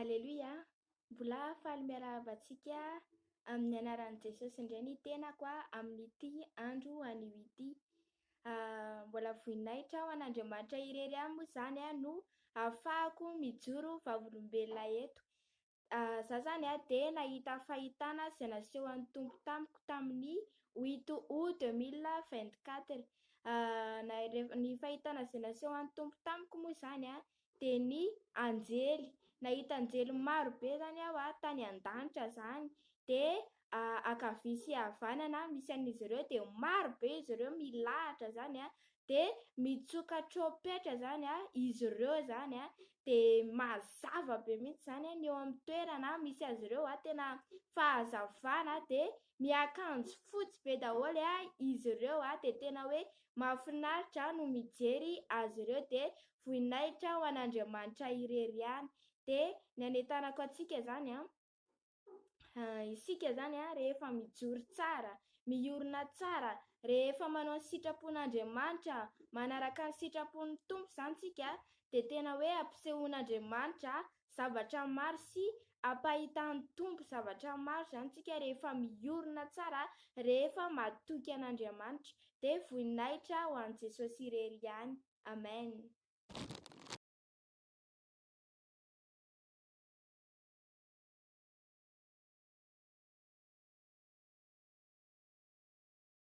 Aleloia! Mbola faly miarahabantsika amin'ny anaran'i Jesosy indray ny tenako amin'ity andro anio ity. Mbola voinaitra ho an'Andriamanitra irery ihany moa izany no ahafahako mijoro vavolombelona eto. Zaho zany dia nahita fahitana izay nasehon'ny Tompo tamiko tamin'ny 8 août 2024. Ny fahitana izay nasehon'ny Tompo tamiko moa izany dia ny anjely. Nahita anjely maro be zany aho tany an-danitra zany, dia ankavia sy havanana misy an'izy ireo dia maro be izy ireo milahatra zany dia mitsoka trompetra zany izy ireo zany dia mazava be mihitsy zany ny eo amin'ny toerana misy azy ireo tena fahazavana dia miakanjo fotsy be daholo izy ireo dia tena hoe mahafinaritra no mijery azy ireo dia voinaitra ho an'Andriamanitra irery ihany. Dia ny hanetanako antsika zany isika zany rehefa mijoro tsara, miorina tsara, rehefa manao ny sitrapon'Andriamanitra, manaraka ny sitrapon'ny Tompo zany tsika dia tena hoe ampisehoan'Andriamanitra zavatra maro sy ampahitan'ny Tompo zavatra maro zany tsika rehefa miorina tsara, rehefa matoky an'Andriamanitra. Dia voinaitra ho an'i Jesosy irery ihany. Amen.